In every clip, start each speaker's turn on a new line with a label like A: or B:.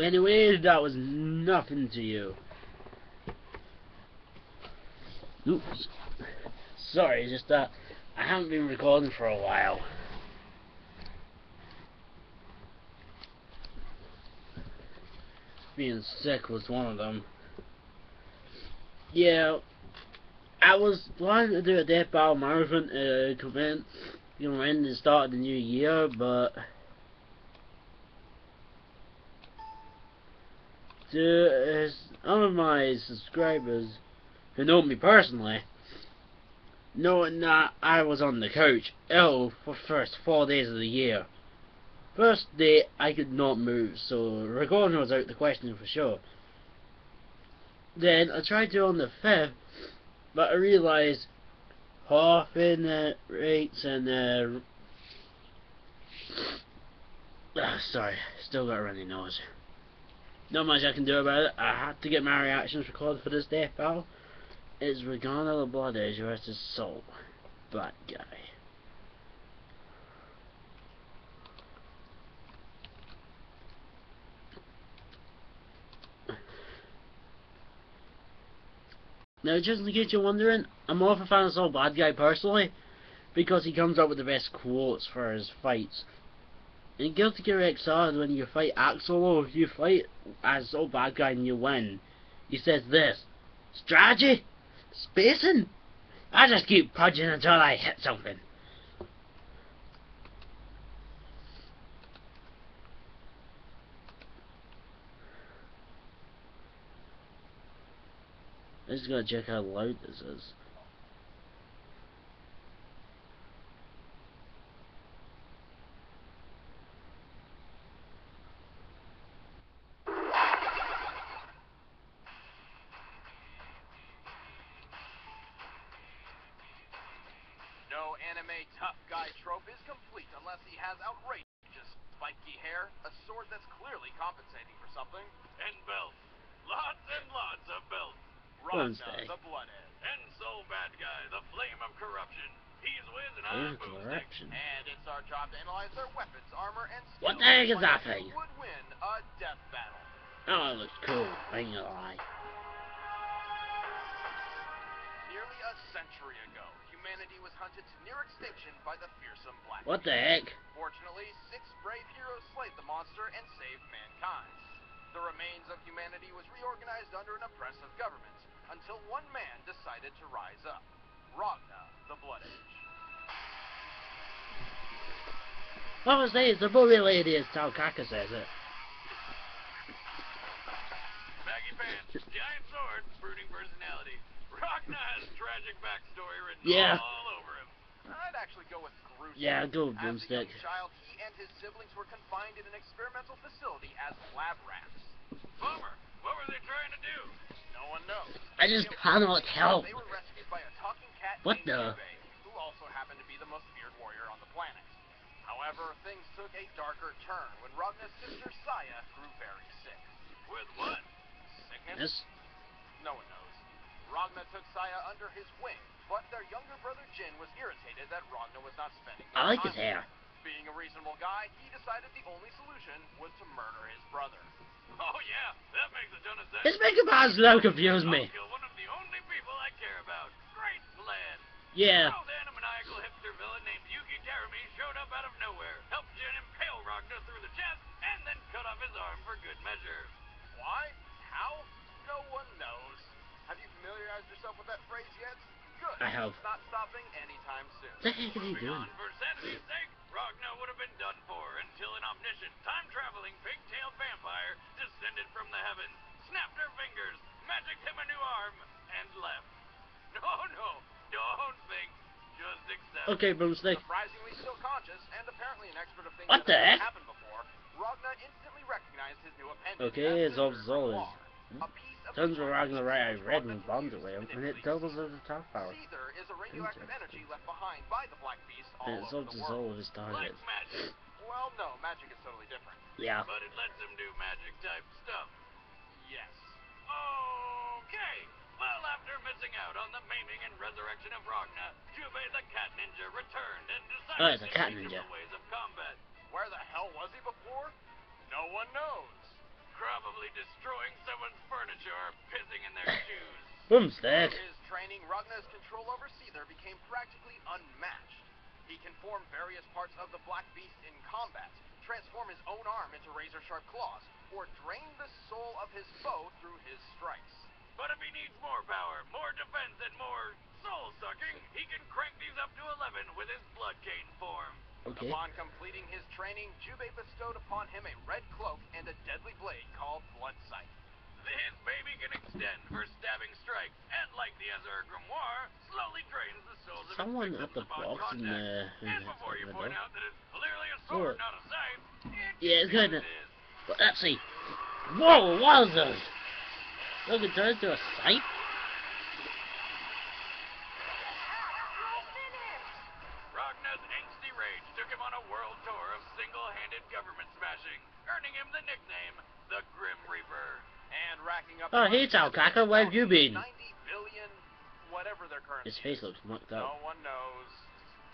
A: Anyways, that was nothing to you. Oops. Sorry, just that I haven't been recording for a while. Being sick was one of them. Yeah, I was planning to do a Death Battle Marathon event, in the start of the new year, but some of my subscribers who know me personally, knowing that I was on the couch ill for the first 4 days of the year. First day I could not move, so recording was out the question for sure. Then I tried to on the 5th, but I realised coughing rates and sorry, still got a runny nose. Not much I can do about it. I had to get my reactions recorded for this Death Battle. It's Ragna the Blood Edge versus Sol Badguy. Now, just in case you're wondering, I'm more of a fan of Sol Badguy personally, because he comes up with the best quotes for his fights. In Guilty Gear XR, when you fight Axel, if you fight as Sol Badguy and you win, he says this: strategy? Spacing? I just keep punching until I hit something. I just gotta check how loud this is.
B: No anime tough guy trope is complete unless he has outrageous spiky hair, a sword that's clearly compensating for something, and belts. Lots and lots of belts. Ragna, the Bloodhead, and Sol Badguy, the Flame of Corruption. He's Wiz and I'm Boomstick. And it's our job to analyze their weapons, armor, and skills.
A: What the heck is that thing?
B: Who would win a death battle?
A: Oh, it looks cool. I ain't gonna lie.
B: Nearly a century ago, humanity was hunted to near extinction by the fearsome Black.
A: What the heck?
B: Fortunately, 6 brave heroes slayed the monster and saved mankind. The remains of humanity was reorganized under an oppressive government, until one man decided to rise up. Ragna, the Blood Edge.
A: What was this? The movie lady, as Talkaka says it.
B: Baggy pants, giant sword, brooding personality. Ragna has tragic backstory written all over him. I'd actually go with gruesome.
A: Yeah, go with
B: As a
A: Boomstick.
B: young child, he and his siblings were confined in an experimental facility as lab rats. Bummer. What were they trying to do? No one knows.
A: I just cannot help.
B: They were rescued by a talking cat
A: What
B: named
A: the?
B: Yubei, who also happened to be the most feared warrior on the planet. However, things took a darker turn when Ragna's sister Saya grew very sick. With what? Sickness? No one knows. Ragna took Saya under his wing, but their younger brother Jin was irritated that Ragna was not spending
A: I like
B: time
A: his hair.
B: Being a reasonable guy, he decided the only solution was to murder his brother. Oh yeah, that makes a ton of sense.
A: This Mega Man's now confused me.
B: I'll kill one of the only people I care about. Great plan.
A: Yeah.
B: An animaniacal hipster villain named Yuki Jeremy showed up out of nowhere, helped Jin impale Ragna through the chest, and then cut off his arm for good measure. Why? How? No one knows. Have you familiarized yourself with that phrase yet? Good.
A: I have.
B: It's not stopping anytime soon.
A: What the heck are they doing?
B: For sanity's sake, Ragna would have been done for until an omniscient, time-traveling, pig-tailed vampire descended from the heavens, snapped her fingers, magicked him a new arm, and left. No, don't think. Just accept.
A: Okay, Boomstick.
B: Surprisingly still conscious, and apparently an expert of things
A: What the heck?
B: happened before, Ragna instantly recognized his new appendage.
A: Okay, it's all Zol.
B: A piece of
A: Turns with Ragnar right eye red and bonds away, and it doubles as a top power.
B: Caesar is a radioactive energy left behind by the Black Beast all
A: And it's
B: over
A: all
B: the
A: Zol
B: world.
A: of his target.
B: Like magic. Well, no, magic is totally different.
A: Yeah.
B: But it lets him do magic type stuff. Yes. Okay. Well, after missing out on the maiming and resurrection of Ragna, Jubei the cat ninja returned and decided
A: it's a cat ninja.
B: the ways of combat. Where the hell was he before? No one knows. Probably destroying someone's furniture or pissing in their shoes.
A: Bumstead.
B: Through his training, Ragna's control over Caesar became practically unmatched. He can form various parts of the Black Beast in combat, transform his own arm into razor-sharp claws, or drain the soul of his foe through his strikes. But if he needs more power, more defense, and more soul-sucking, he can crank these up to 11 with his blood cane form.
A: Okay.
B: Upon completing his training, Jubei bestowed upon him a red cloak and a deadly blade called Blood Sight. This baby can extend for stabbing strikes, and like the Azure Grimoire, slowly drains the souls of
A: Someone
B: its
A: at the
B: victims upon
A: box in
B: contact.
A: the
B: And before you point out that it's clearly a sword, not a scythe,
A: yeah, it's
B: good.
A: good. But let's see. Whoa, wowzers! Look, it turns to a sight.
B: Ragna's angsty rage took him on a world tour of single-handed government smashing, earning him the nickname the Grim Reaper. And racking up...
A: Oh, hey, Talcaca, where have you been?
B: 90 billion, whatever their currency
A: His face
B: is.
A: looks mucked up.
B: No one knows.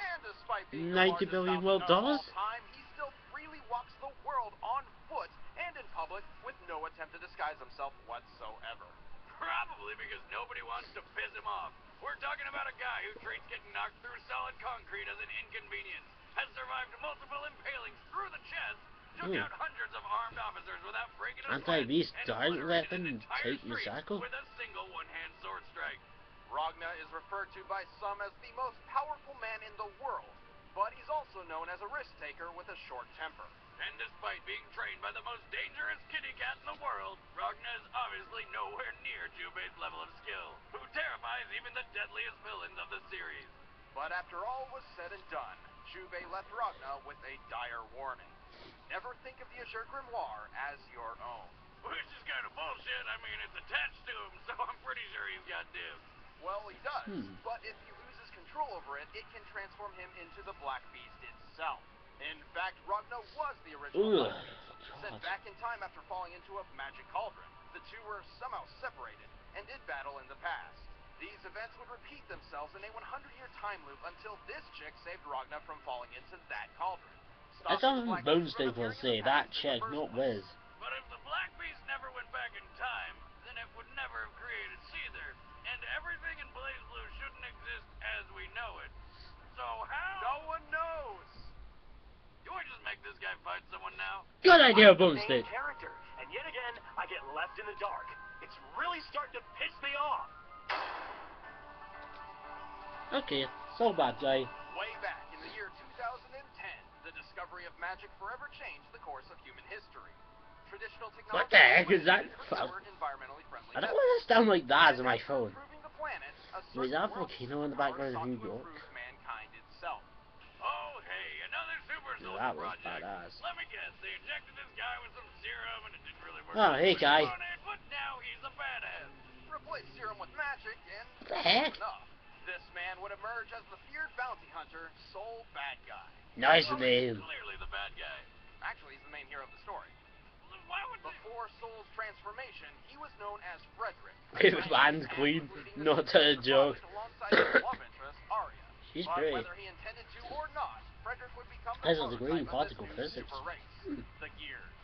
B: And despite being
A: 90 billion world dollars?
B: time, he still freely walks the world on foot and in public with no attempt to disguise himself whatsoever. Probably because nobody wants to piss him off. We're talking about a guy who treats getting knocked through solid concrete as an inconvenience, has survived multiple impalings through the chest, took out hundreds of armed officers without breaking a sweat,
A: Anti-beast
B: and
A: giant
B: obliterated
A: weapon,
B: an entire
A: take
B: street
A: Misako.
B: with a single one-hand sword strike. Ragna is referred to by some as the most powerful man in the world, but he's also known as a risk-taker with a short temper. And despite being trained by the most dangerous kitty cat in the world, Ragna is obviously nowhere near Jubei's level of skill, who terrifies even the deadliest villains of the series. But after all was said and done, Jubei left Ragna with a dire warning. Never think of the Azure Grimoire as your own. Which is kind of bullshit. I mean, it's attached to him, so I'm pretty sure he's got dibs. Well, he does, but if he loses control over it, it can transform him into the Black Beast itself. In fact, Ragna was the original Black Beast, sent back in time after falling into a magic cauldron. The two were somehow separated, and did battle in the past. These events would repeat themselves in a 100-year time loop until this chick saved Ragna from falling into that cauldron.
A: That's something Bonestate will say, that chick, not Wiz.
B: But if the Black Beast never went back in time, then it would never have created Caesar, and everything in BlazBlue shouldn't exist as we know it. So how? No one knows! Do I just make this guy fight someone now?
A: Good idea, Bonestate.
C: Character, and yet again, I get left in the dark. It's really starting to piss me off.
A: Okay, Sol Badguy.
B: Way back in the year 2010, the discovery of magic forever changed the course of human history. Traditional technology...
A: What the heck is that?
B: Environmentally friendly
A: I don't want to sound like that as my phone.
B: The planet,
A: Wait, is that a volcano in the background of New York?
B: Mankind itself. Oh, hey, another super soldier
A: That was
B: project.
A: badass.
B: Let me guess, they injected this guy with some serum and it didn't really work.
A: Oh, hey, guy.
B: But now he's a badass. Replace serum with magic and...
A: What the heck?
B: Enough. This man would emerge as the feared bounty hunter, Sol Badguy.
A: Nice name.
B: Clearly the bad guy. Actually, he's the main hero of the story. Before Sol's transformation, he was known as Frederick.
A: His man's queen, not a joke.
B: Alongside his love interest, Arya.
A: She's
B: But
A: pretty.
B: whether he intended to or not, Frederick would become the
A: Has a degree in
B: prototype
A: particle
B: of this new
A: physics.
B: super race, the Gears.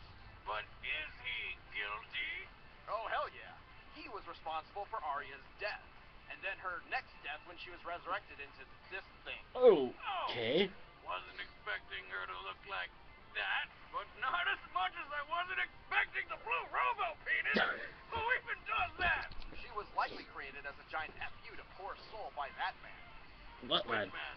B: But is he guilty? Oh, hell yeah. He was responsible for Arya's death. And then her next death when she was resurrected into this thing.
A: Oh, okay.
B: Wasn't expecting her to look like that, but not as much as I wasn't expecting the blue robo penis. Who even does that? She was likely created as a giant FU to poor Sol by that man.
A: What
B: Which
A: man?
B: man?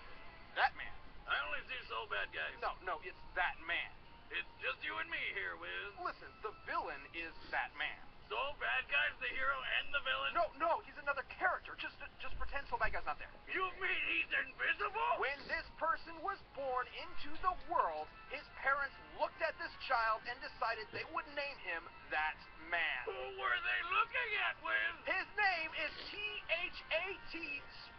B: That man. I only see Sol Badguy. No, it's that man. It's just you and me here, Wiz. Listen, the villain is that man. Sol Badguy's the hero and the villain? No, he's another character. Just pretend Sol Badguy's not there. You mean he's invisible? When this person was born into the world, his parents looked at this child and decided they would name him that man. Who were they looking at, Wiz? His name is T-H-A-T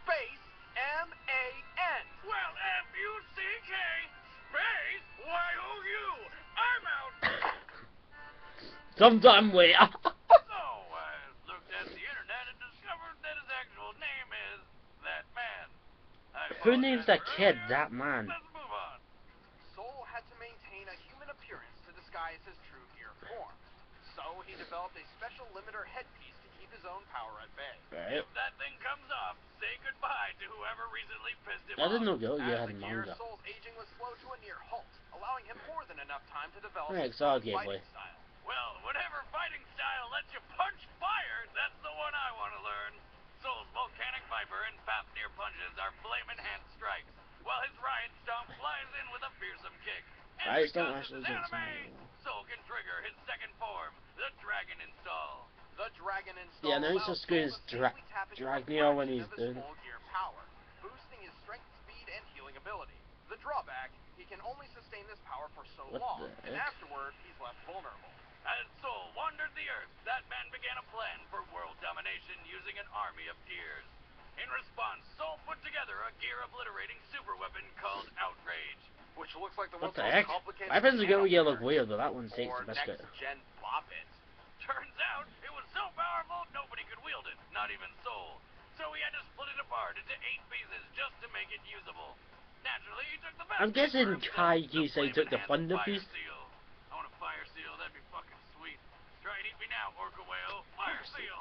B: space M-A-N. Well, F-U-C-K space Y-O-U. I'm out.
A: Sometime later.
B: So, I looked at the internet and discovered that his actual name is that man.
A: Who names their kid that man?
B: Let's move on. Sol had to maintain a human appearance to disguise his true gear form. So he developed a special limiter headpiece to keep his own power at bay.
A: Right.
B: If that thing comes off, say goodbye to whoever recently pissed him
A: I
B: off.
A: didn't know Guilty Gear
B: As
A: had
B: the gear,
A: manga.
B: Sol's aging was slow to a near halt, allowing him more than enough time to develop
A: Right,
B: his
A: Sol
B: own
A: gameplay.
B: fighting style. Well, whatever fighting style lets you punch fire, that's the one I want to learn. Sol's volcanic viper and Fafnir punches are flamin' hand strikes, while his riot stomp flies in with a fearsome kick. And
A: Riot Stomp
B: because
A: actually
B: this is
A: does
B: anime, Sol can trigger his second form, the Dragon Install. The Dragon Install
A: Yeah, now he's
B: allows
A: just going
B: Sol
A: to
B: to safely tap into a
A: Ragna when
B: fraction
A: he's
B: of his
A: doing it.
B: full gear power, boosting his strength, speed, and healing ability. The drawback, he can only sustain this power for so
A: What
B: long,
A: the
B: and
A: heck?
B: afterward, he's left vulnerable. As Sol wandered the Earth, that man began a plan for world domination using an army of gears. In response, Sol put together a gear-obliterating superweapon called Outrage, which looks like the
A: What
B: world's
A: the
B: most
A: heck?
B: complicated
A: Weapons of Guilty Gear look
B: nano
A: weird, but that one takes
B: or
A: the biscuit.
B: next-gen bop it. Turns out, it was so powerful, nobody could wield it, not even Sol. So he had to split it apart into 8 pieces just to make it usable. Naturally, he took the best
A: I'm guessing
B: for himself,
A: Kaiji said he took the
B: flamin'
A: thunder
B: fire
A: piece.
B: seal. I want a fire seal, that'd be fucking sweet. Try and eat me now, Orca Whale. Fire seal!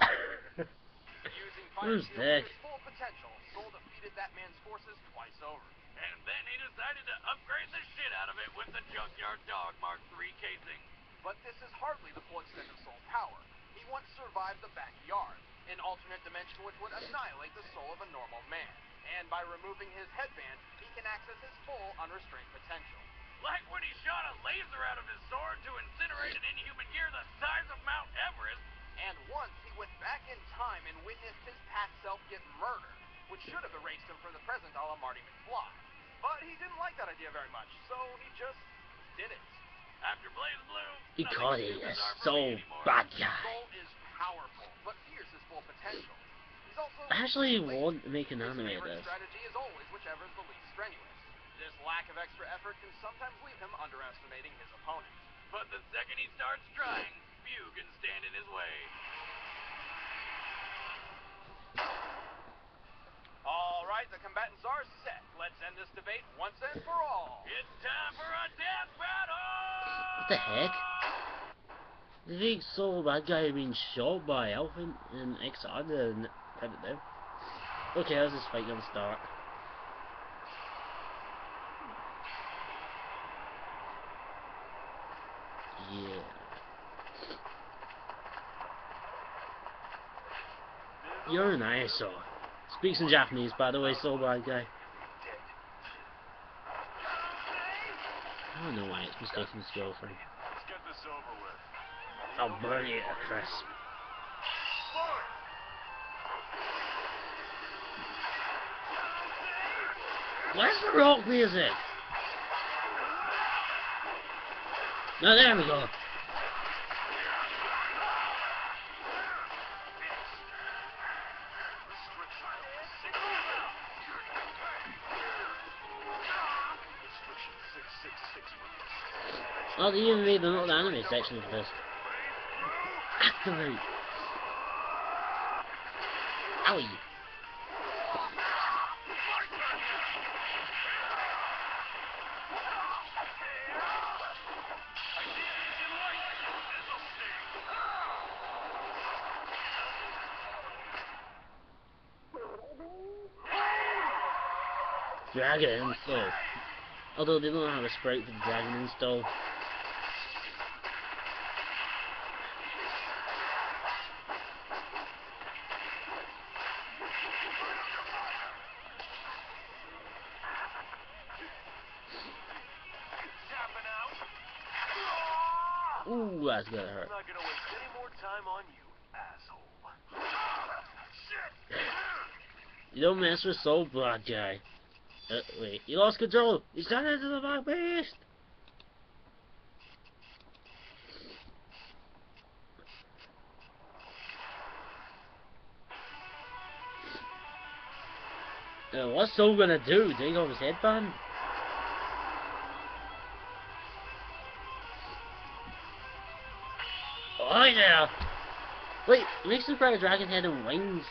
B: Using fire
A: Who's
B: seal
A: that?
B: to its full potential, Sol defeated that man's forces twice over. And then he decided to upgrade the shit out of it with the Junkyard Dog Mark III casing. But this is hardly the full extent of Sol's power. He once survived the backyard, an alternate dimension which would annihilate the soul of a normal man. And by removing his headband, he can access his full unrestrained potential. Like when he shot a laser out of his sword to incinerate an inhuman gear the size of Mount Everest. And once he went back in time and witnessed his past self get murdered, which should have erased him from the present a la Marty McFly. But he didn't like that idea very much, so he just did it. After Blaze Blue,
A: Because
B: nothing
A: he
B: is
A: is
B: bizarre for
A: so
B: me anymore.
A: bad guy.
B: Sol is powerful, but fears his full potential. He's also
A: I actually
B: lazy.
A: want to make an
B: His
A: anime of
B: favorite
A: this.
B: strategy is always whichever is the least strenuous. This lack of extra effort can sometimes leave him underestimating his opponent. But the second he starts trying, few can stand in his way. All right, the combatants are set. Let's end this debate once and for all. It's time for a death battle!
A: What the heck? Do you think Sol Badguy had been shot by Elephant and XR and had it down? Okay, how's this fight gonna start? Yeah. You're an eyesore. Speaks in Japanese, by the way, Sol Badguy. I don't know why it's mistaken his girlfriend.
C: Let's get this over with.
A: I'll burn you to crisp. Where's the rock music? No, there we go. Oh, they even made another anime section for this. Activate! Owie! Dragon install. Although they don't have a sprite for the dragon install. Ooh, that's gonna hurt.
C: I'm not gonna waste any more time on you, asshole.
A: You don't mess with Sol Badguy. Wait, he lost control! He's turned into the Black Beast! What's Sol gonna do? Take off his headband? Oh yeah! Wait, it makes him fire a dragon head and wings.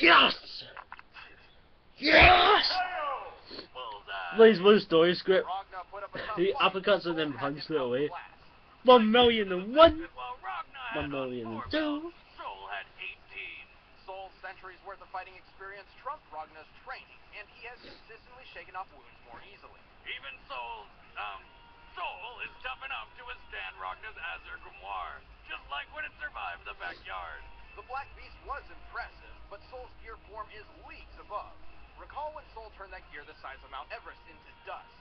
A: Yes! Yes!
B: Bullseye.
A: Blaze Blue story script.
B: Ragna put up a tough
A: He
B: fight,
A: uppercuts
B: Sol
A: and then
B: had
A: punches
B: him
A: it away.
B: outclassed.
A: 1,000,001.
B: While Ragna had
A: 1,000,002.
B: Sol had 18. Sol's centuries worth of fighting experience trumped Ragna's training, and he has consistently shaken off wounds more easily. Even Sol is tough enough to withstand Ragna's Azure Grimoire, just like when it survived the backyard. The Black Beast was impressive, but Sol's gear form is leagues above. Recall when Sol turned that gear the size of Mount Everest into dust.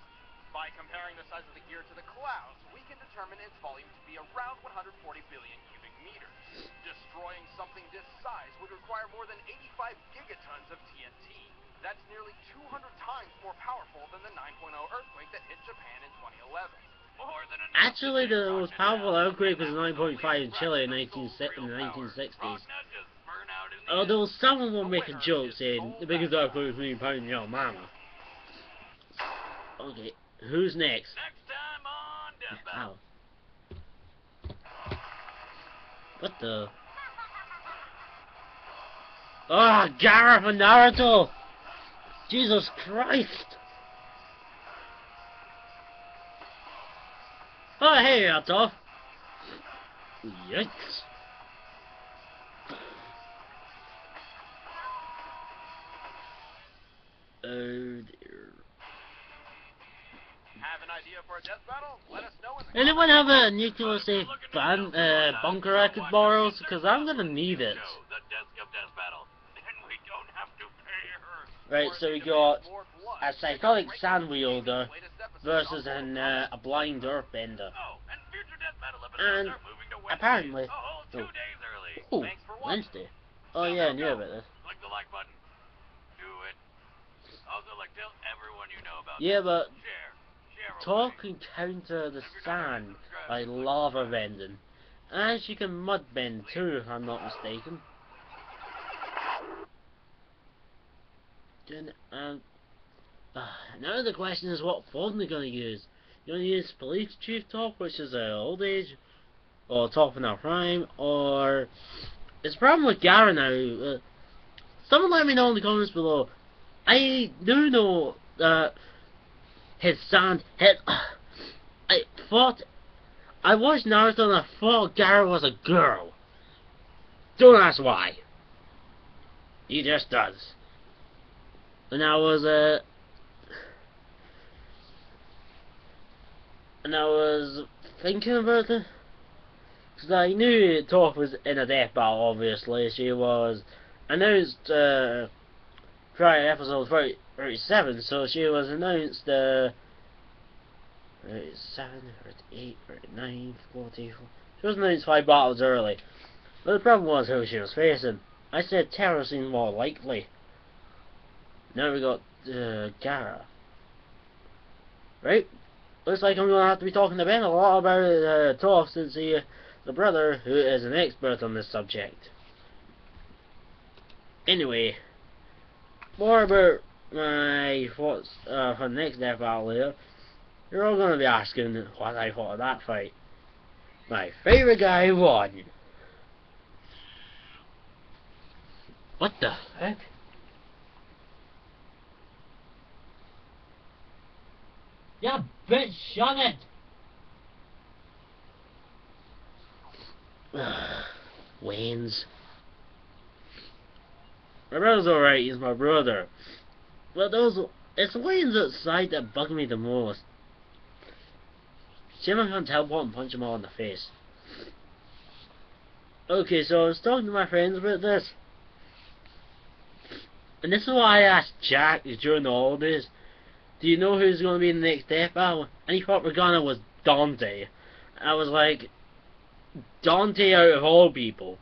B: By comparing the size of the gear to the clouds, we can determine its volume to be around 140 billion cubic meters. Destroying something this size would require more than 85 gigatons of TNT. That's nearly 200 times more powerful than the 9.0 earthquake that hit Japan in 2011. More than enough.
A: Actually, the most powerful earthquake was 9.5 in Chile in the 1960s. Although someone will make a joke saying the biggest earthquake was being pounded in your mama. Okay, who's next?
B: Next time on Death Battle.
A: Ow. What the? Ah, Gaara from Naruto! Jesus Christ! Oh, hey, that's off. Yikes. Oh dear.
B: Have an idea for a death battle? Let us know in the
A: Anyone have a nuclear safe bunker I could borrow? Because I'm gonna need it.
B: The desk of death battle, and we don't have to pay her.
A: Right, so we got a psychotic sand wielder versus a blind earthbender.
B: Oh, and future death battle
A: And
B: episodes are moving to Wednesday.
A: apparently,
B: A whole 2 days early.
A: oh,
B: Thanks for watching.
A: Wednesday. Oh yeah, I knew about this.
B: Click the like button. Do it. Also, tell everyone you know about
A: Yeah, but
B: Share.
A: talk and counter the sand by lava bending. And she can mud bend too, if I'm not mistaken. Now the question is, what phone they're gonna use. You gonna use police chief talk, which is old age, or talk in our prime, or it's a problem with Gaara now. Someone let me know in the comments below. I do know that his sand hit. I watched Naruto and I thought Gaara was a girl. Don't ask why. He just does. And I was thinking about it, because I knew Toph was in a death battle. Obviously, she was announced prior episode 37, so she was announced 37, 38, 39, 44. She was announced 5 battles early. But the problem was who she was facing. I said Terra seemed more likely. Now we got Gaara. Right? Looks like I'm going to have to be talking to Ben a lot about Toph, since he the brother who is an expert on this subject. Anyway, more about my thoughts for the next death battle later. You're all going to be asking what I thought of that fight. My favourite guy won. What the heck? Yeah, bitch, shut it! Wayne's. My brother's alright, he's my brother. But it's Wayne's outside that bug me the most. See if I can teleport and punch them all in the face. Okay, so I was talking to my friends about this. And this is why I asked Jack during the holidays, do you know who's going to be in the next death battle? And he thought Ragna was Dante. I was like, Dante out of all people.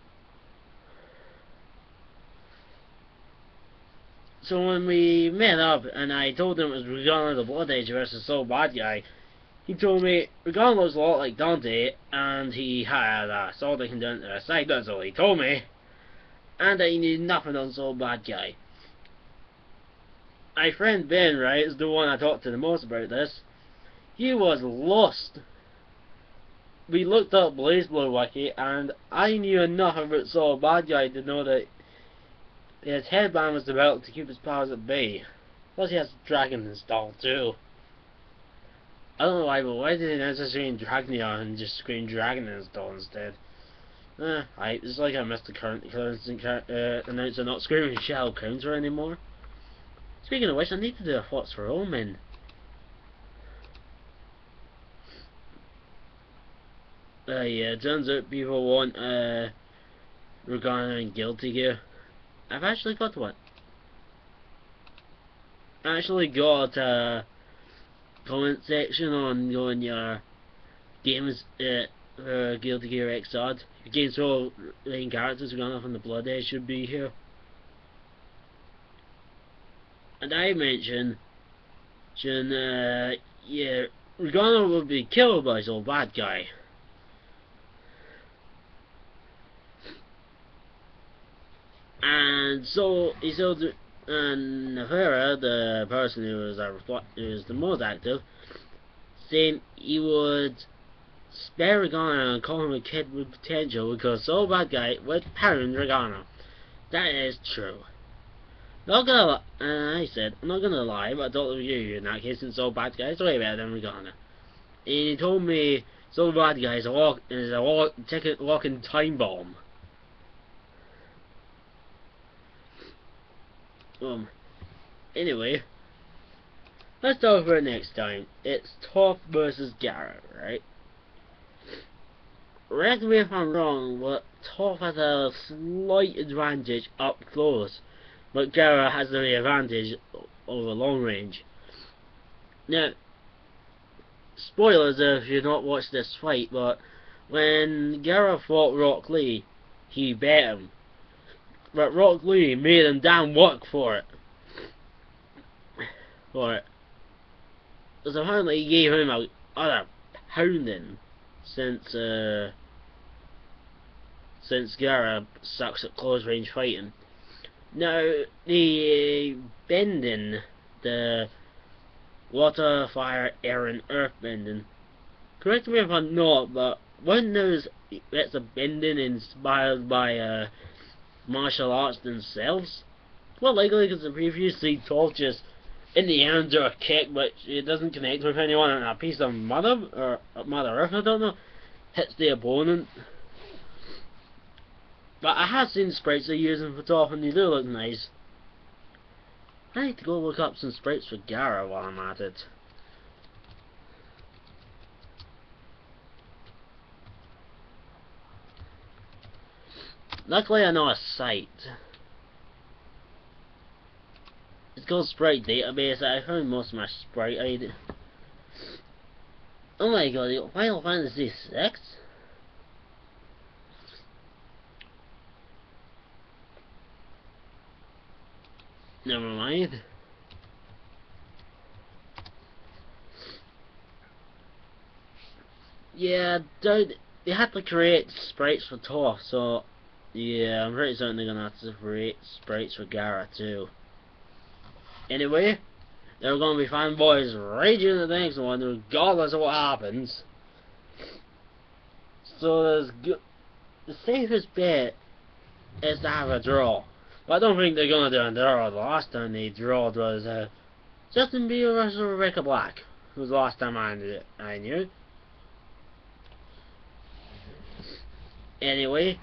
A: So when we met up and I told him it was Ragna the Blood Edge versus Sol Badguy, he told me Ragna looks a lot like Dante and he had a sword that can down to the side. That's all he told me. And that he knew nothing on Sol Badguy. My friend Ben, right, is the one I talked to the most about this. He was lost. We looked up BlazBlue Wiki, and I knew enough about Sol Badguy to know that his headband was developed to keep his powers at bay. Plus he has Dragon installed too. I don't know why, but why did they not just screen Ragna and just screen Dragon install instead? It's like I missed the current announcer not screaming Shell counter anymore. Speaking of which, I need to do a Thoughts for Omen. Yeah, it turns out people want Ragna and Guilty Gear. I've actually got one. I actually got a comment section on your games Guilty Gear XR'd. Your games all main characters Ragna from the Blood Edge should be here. And I mentioned yeah, Ragna will be killed by Sol Badguy. And so he told Navera, the person who was the most active, saying he would spare Ragna and call him a kid with potential because Sol Badguy would pound Ragna. That is true. Not gonna I said, I'm not gonna lie, but I don't agree with you in that case, since Sol Badguy is way better than Ragna. He told me Sol Badguy is a walking time bomb. Anyway, let's talk about it next time. It's Toph versus Gara, right? Correct me if I'm wrong, but Toph has a slight advantage up close, but Gara has the advantage over long range. Now, spoilers if you've not watched this fight, but when Gara fought Rock Lee, he bet him. But Rock Lee made him damn work for it. Because apparently he gave him a other pounding since Gara sucks at close range fighting. Now the bending, the water, fire, air and earth bending, correct me if I'm not, but when that's a bending inspired by martial arts themselves? Well, likely because the previously Toph just in the air do a kick, but it doesn't connect with anyone, and a piece of Mother Earth, I don't know, hits the opponent. But I have seen sprites they're using for Toph, and they do look nice. I need to go look up some sprites for Gara while I'm at it. Luckily I know a site. It's called Sprite Database. I found most of my Sprite ID. Oh my god, Final Fantasy 6? Never mind. Yeah, they had to create sprites for Toph, so yeah, I'm pretty certain they're gonna have to create sprites for Gara too. Anyway, there are gonna be fanboys raging at the next one, regardless of what happens. So the safest bet is to have a draw. But I don't think they're gonna do a draw. The last time they drawed was Justin Bieber versus Rebecca Black. It was the last time I knew. Anyway,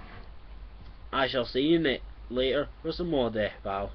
A: I shall see you later for some more Death Bow.